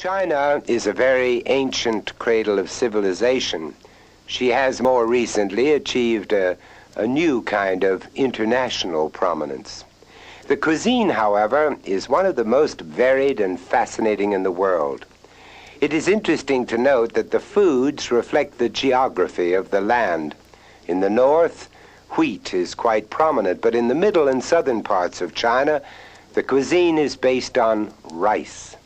China is a very ancient cradle of civilization. She has more recently achieved a new kind of international prominence. The cuisine, however, is one of the most varied and fascinating in the world. It is interesting to note that the foods reflect the geography of the land. In the north, wheat is quite prominent, but in the middle and southern parts of China, the cuisine is based on rice.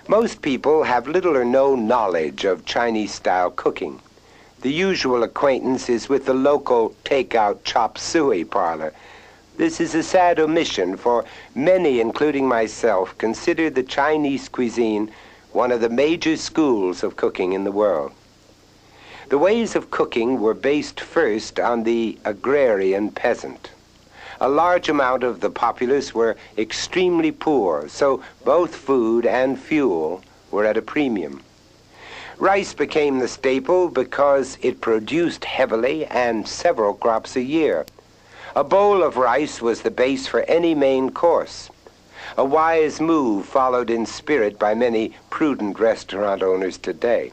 Most people have little or no knowledge of Chinese-style cooking. The usual acquaintance is with the local take-out chop suey parlor. This is a sad omission, for many, including myself, consider the Chinese cuisine one of the major schools of cooking in the world. The ways of cooking were based first on the agrarian peasant. A large amount of the populace were extremely poor, so both food and fuel were at a premium. Rice became the staple because it produced heavily and several crops a year. A bowl of rice was the base for any main course. A wise move followed in spirit by many prudent restaurant owners today.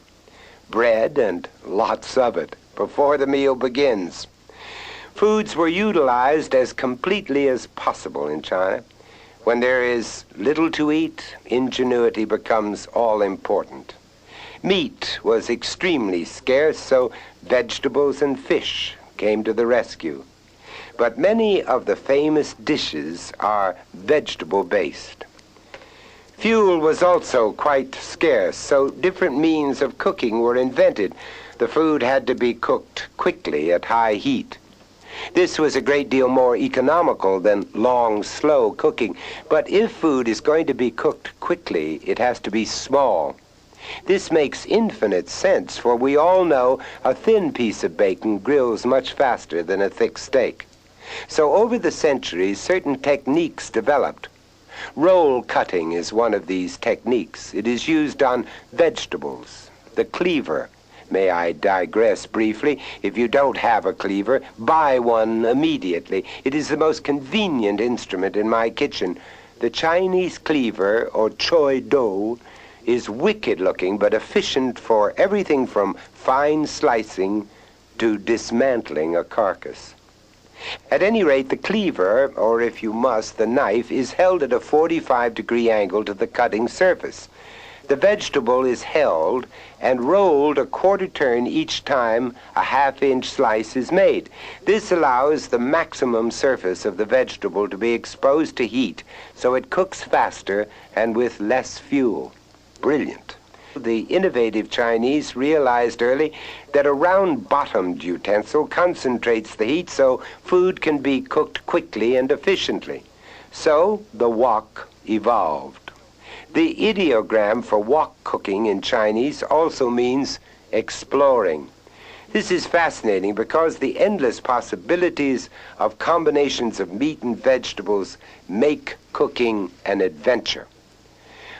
Bread, and lots of it, before the meal begins. Foods were utilized as completely as possible in China. When there is little to eat, ingenuity becomes all important. Meat was extremely scarce, so vegetables and fish came to the rescue. But many of the famous dishes are vegetable-based. Fuel was also quite scarce, so different means of cooking were invented. The food had to be cooked quickly at high heat. This was a great deal more economical than long, slow cooking. But if food is going to be cooked quickly, it has to be small. This makes infinite sense, for we all know a thin piece of bacon grills much faster than a thick steak. So over the centuries, certain techniques developed. Roll cutting is one of these techniques. It is used on vegetables. The cleaver. May I digress briefly? If you don't have a cleaver, buy one immediately. It is the most convenient instrument in my kitchen. The Chinese cleaver, or choi do, is wicked looking but efficient for everything from fine slicing to dismantling a carcass. At any rate, the cleaver, or if you must, the knife, is held at a 45-degree angle to the cutting surface. The vegetable is held and rolled a quarter turn each time a half-inch slice is made. This allows the maximum surface of the vegetable to be exposed to heat, so it cooks faster and with less fuel. Brilliant. The innovative Chinese realized early that a round-bottomed utensil concentrates the heat so food can be cooked quickly and efficiently. So the wok evolved. The ideogram for wok cooking in Chinese also means exploring. This is fascinating because the endless possibilities of combinations of meat and vegetables make cooking an adventure.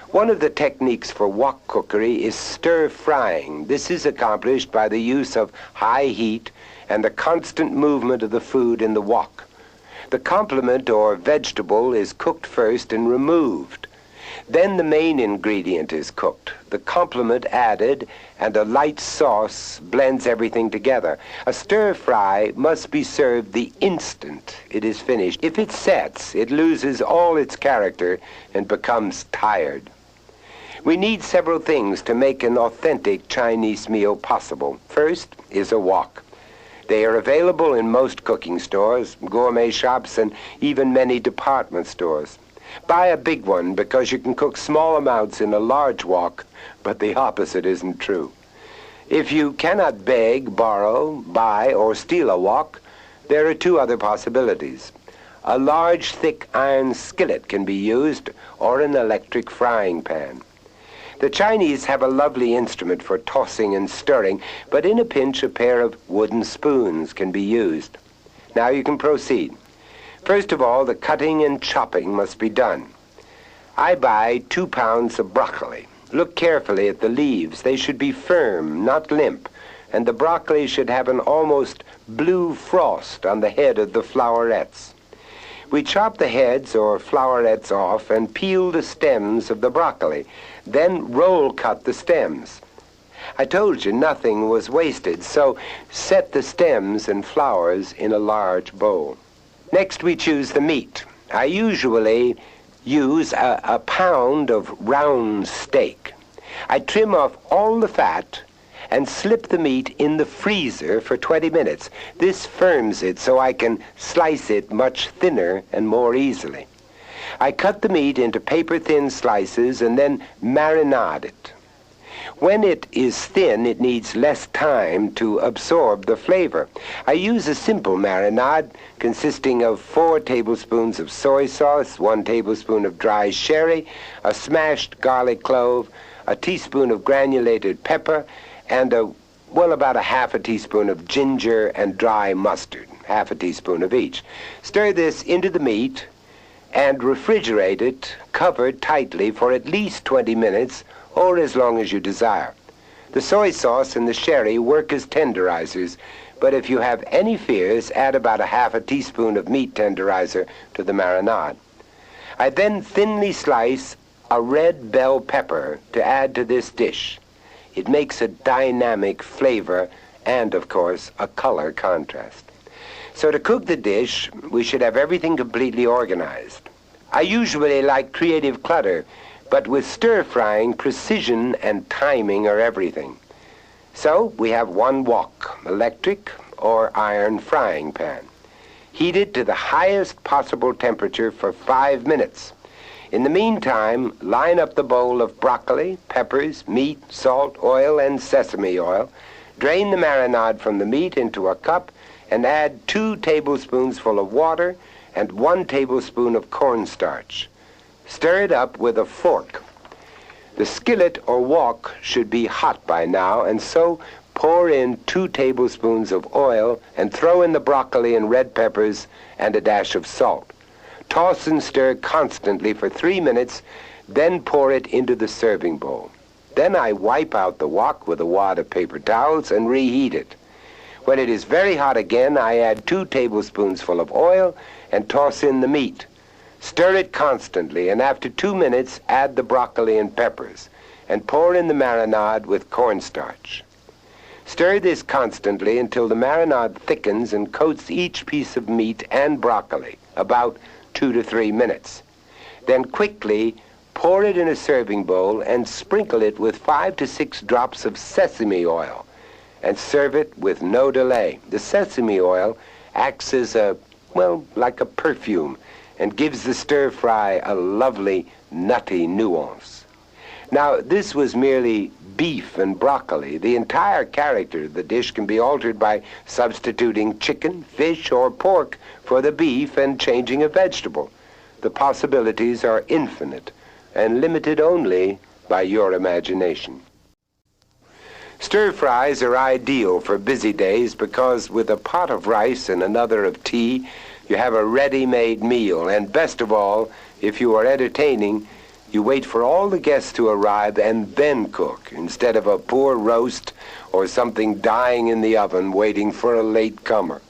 One of the techniques for wok cookery is stir-frying. This is accomplished by the use of high heat and the constant movement of the food in the wok. The complement or vegetable is cooked first and removed. Then the main ingredient is cooked, the complement added, and a light sauce blends everything together. A stir-fry must be served the instant it is finished. If it sets, it loses all its character and becomes tired. We need several things to make an authentic Chinese meal possible. First is a wok. They are available in most cooking stores, gourmet shops, and even many department stores. Buy a big one because you can cook small amounts in a large wok, but the opposite isn't true. If you cannot beg, borrow, buy, or steal a wok, there are two other possibilities. A large, thick iron skillet can be used, or an electric frying pan. The Chinese have a lovely instrument for tossing and stirring, but in a pinch a pair of wooden spoons can be used. Now you can proceed. First of all, the cutting and chopping must be done. I buy 2 pounds of broccoli. Look carefully at the leaves. They should be firm, not limp, and the broccoli should have an almost blue frost on the head of the flowerets. We chop the heads or flowerets off and peel the stems of the broccoli, then roll cut the stems. I told you nothing was wasted, so set the stems and flowers in a large bowl. Next we choose the meat. I usually use a pound of round steak. I trim off all the fat and slip the meat in the freezer for 20 minutes. This firms it so I can slice it much thinner and more easily. I cut the meat into paper-thin slices and then marinade it. When it is thin, it needs less time to absorb the flavor. I use a simple marinade consisting of 4 tablespoons of soy sauce, 1 tablespoon of dry sherry, a smashed garlic clove, a teaspoon of granulated pepper, and about a half a teaspoon of ginger and dry mustard, half a teaspoon of each. Stir this into the meat and refrigerate it covered tightly for at least 20 minutes or as long as you desire. The soy sauce and the sherry work as tenderizers, but if you have any fears, add about a half a teaspoon of meat tenderizer to the marinade. I then thinly slice a red bell pepper to add to this dish. It makes a dynamic flavor and, of course, a color contrast. So to cook the dish, we should have everything completely organized. I usually like creative clutter, but with stir-frying, precision and timing are everything. So we have 1 wok, electric or iron frying pan. Heat it to the highest possible temperature for 5 minutes. In the meantime, line up the bowl of broccoli, peppers, meat, salt, oil, and sesame oil. Drain the marinade from the meat into a cup and add 2 tablespoons full of water and 1 tablespoon of cornstarch. Stir it up with a fork. The skillet or wok should be hot by now, and so pour in 2 tablespoons of oil and throw in the broccoli and red peppers and a dash of salt. Toss and stir constantly for 3 minutes, then pour it into the serving bowl. Then I wipe out the wok with a wad of paper towels and reheat it. When it is very hot again, I add 2 tablespoons full of oil and toss in the meat. Stir it constantly, and after 2 minutes, add the broccoli and peppers, and pour in the marinade with cornstarch. Stir this constantly until the marinade thickens and coats each piece of meat and broccoli, about 2 to 3 minutes. Then quickly pour it in a serving bowl and sprinkle it with 5 to 6 drops of sesame oil, and serve it with no delay. The sesame oil acts as like a perfume, and gives the stir-fry a lovely, nutty nuance. Now, this was merely beef and broccoli. The entire character of the dish can be altered by substituting chicken, fish, or pork for the beef and changing a vegetable. The possibilities are infinite and limited only by your imagination. Stir-fries are ideal for busy days because with a pot of rice and another of tea, you have a ready-made meal, and best of all, if you are entertaining, you wait for all the guests to arrive and then cook, instead of a poor roast or something dying in the oven waiting for a late comer.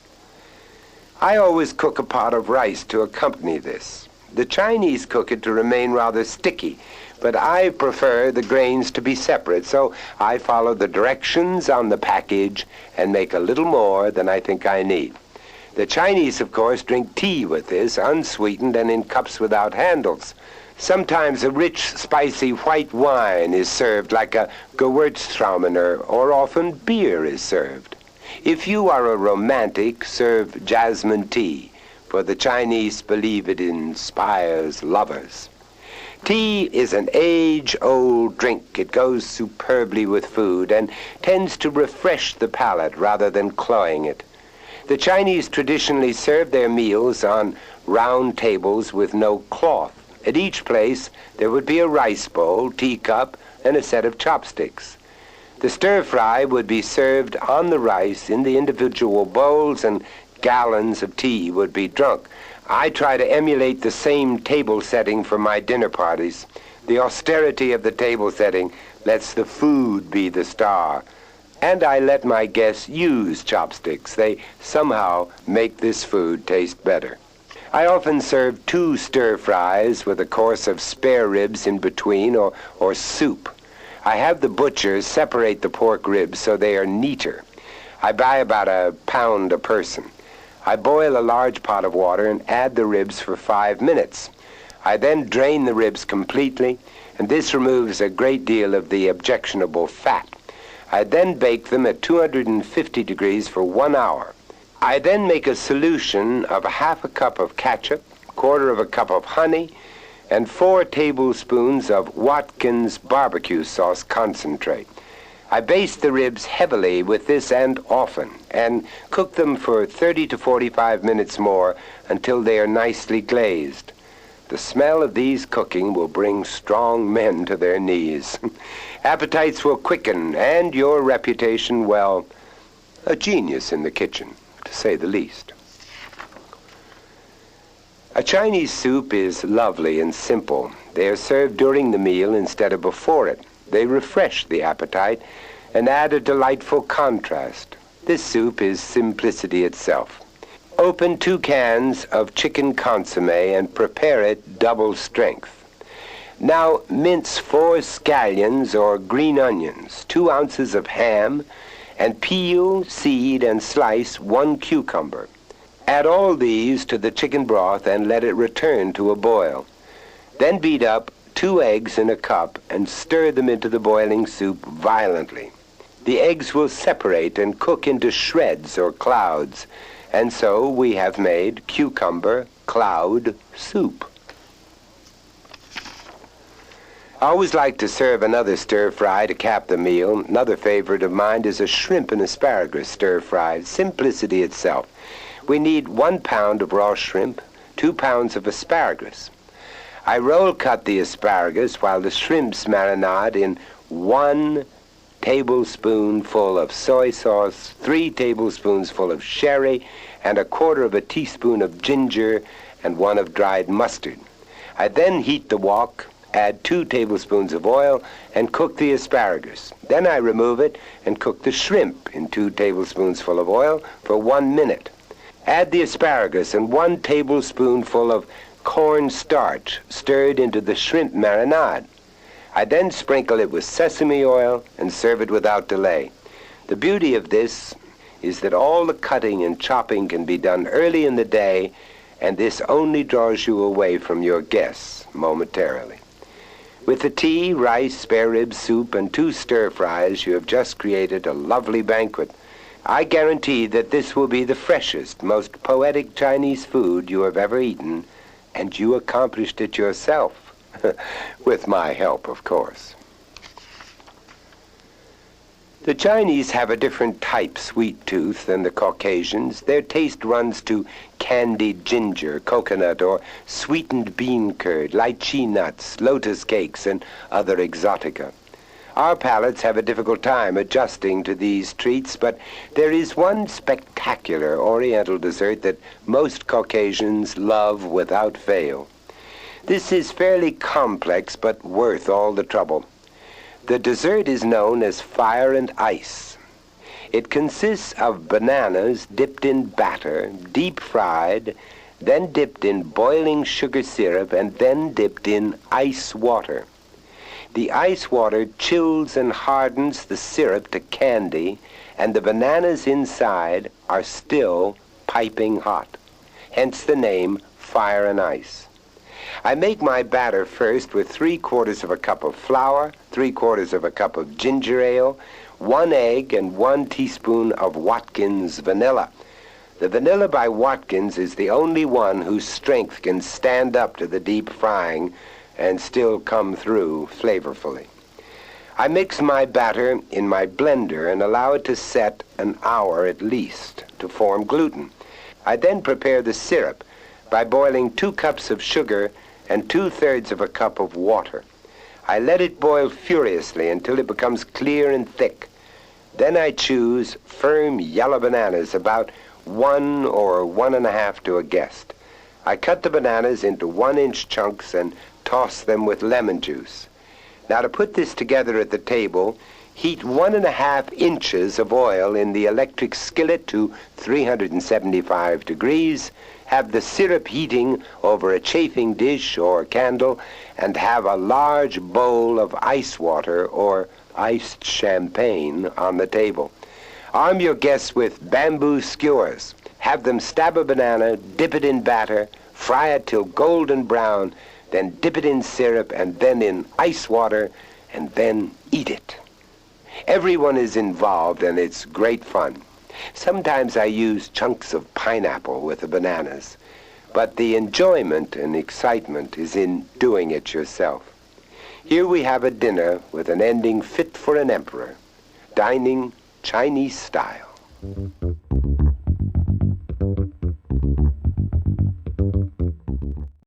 I always cook a pot of rice to accompany this. The Chinese cook it to remain rather sticky, but I prefer the grains to be separate, so I follow the directions on the package and make a little more than I think I need. The Chinese, of course, drink tea with this, unsweetened and in cups without handles. Sometimes a rich, spicy white wine is served like a Gewürztraminer, or often beer is served. If you are a romantic, serve Jasmine Tea, for the Chinese believe it inspires lovers. Tea is an age-old drink. It goes superbly with food and tends to refresh the palate rather than cloying it. The Chinese traditionally serve their meals on round tables with no cloth. At each place, there would be a rice bowl, teacup, and a set of chopsticks. The stir-fry would be served on the rice in the individual bowls, and gallons of tea would be drunk. I try to emulate the same table setting for my dinner parties. The austerity of the table setting lets the food be the star. And I let my guests use chopsticks. They somehow make this food taste better. I often serve 2 stir-fries with a course of spare ribs in between or soup. I have the butchers separate the pork ribs so they are neater. I buy about a pound a person. I boil a large pot of water and add the ribs for 5 minutes. I then drain the ribs completely, and this removes a great deal of the objectionable fat. I then bake them at 250 degrees for 1 hour. I then make a solution of 1/2 cup of ketchup, 1/4 cup of honey, and 4 tablespoons of Watkins barbecue sauce concentrate. I baste the ribs heavily with this and often, and cook them for 30 to 45 minutes more until they are nicely glazed. The smell of these cooking will bring strong men to their knees. Appetites will quicken, and your reputation, well, a genius in the kitchen, to say the least. A Chinese soup is lovely and simple. They are served during the meal instead of before it. They refresh the appetite and add a delightful contrast. This soup is simplicity itself. Open 2 cans of chicken consomme and prepare it double strength. Now mince 4 scallions or green onions, 2 ounces of ham, and peel, seed, and slice 1 cucumber. Add all these to the chicken broth and let it return to a boil. Then beat up 2 eggs in a cup and stir them into the boiling soup violently. The eggs will separate and cook into shreds or clouds, and so we have made cucumber cloud soup. I always like to serve another stir-fry to cap the meal. Another favorite of mine is a shrimp and asparagus stir-fry, simplicity itself. We need 1 pound of raw shrimp, 2 pounds of asparagus. I roll cut the asparagus while the shrimps marinade in 1 tablespoonful of soy sauce, 3 tablespoonsful of sherry, and 1/4 teaspoon of ginger and 1 of dried mustard. I then heat the wok, add 2 tablespoons of oil, and cook the asparagus. Then I remove it and cook the shrimp in 2 tablespoonsful of oil for 1 minute. Add the asparagus and 1 tablespoonful of cornstarch stirred into the shrimp marinade. I then sprinkle it with sesame oil and serve it without delay. The beauty of this is that all the cutting and chopping can be done early in the day, and this only draws you away from your guests momentarily. With the tea, rice, spare rib soup, and 2 stir-fries, you have just created a lovely banquet. I guarantee that this will be the freshest, most poetic Chinese food you have ever eaten, and you accomplished it yourself. With my help, of course. The Chinese have a different type sweet tooth than the Caucasians. Their taste runs to candied ginger, coconut, or sweetened bean curd, lychee nuts, lotus cakes, and other exotica. Our palates have a difficult time adjusting to these treats, but there is one spectacular Oriental dessert that most Caucasians love without fail. This is fairly complex, but worth all the trouble. The dessert is known as fire and ice. It consists of bananas dipped in batter, deep fried, then dipped in boiling sugar syrup, and then dipped in ice water. The ice water chills and hardens the syrup to candy, and the bananas inside are still piping hot. Hence the name fire and ice. I make my batter first with 3/4 cup of flour, 3/4 cup of ginger ale, 1 egg, and 1 teaspoon of Watkins vanilla. The vanilla by Watkins is the only one whose strength can stand up to the deep frying and still come through flavorfully. I mix my batter in my blender and allow it to set an hour at least to form gluten. I then prepare the syrup by boiling 2 cups of sugar and 2/3 cup of water. I let it boil furiously until it becomes clear and thick. Then I choose firm yellow bananas, about 1 or 1.5 to a guest. I cut the bananas into 1-inch chunks and toss them with lemon juice. Now to put this together at the table, heat 1.5 inches of oil in the electric skillet to 375 degrees have the syrup heating over a chafing dish or candle, and have a large bowl of ice water or iced champagne on the table. Arm your guests with bamboo skewers. Have them stab a banana, dip it in batter, fry it till golden brown, then dip it in syrup and then in ice water, and then eat it. Everyone is involved and it's great fun. Sometimes I use chunks of pineapple with the bananas, but the enjoyment and excitement is in doing it yourself. Here we have a dinner with an ending fit for an emperor, dining Chinese style.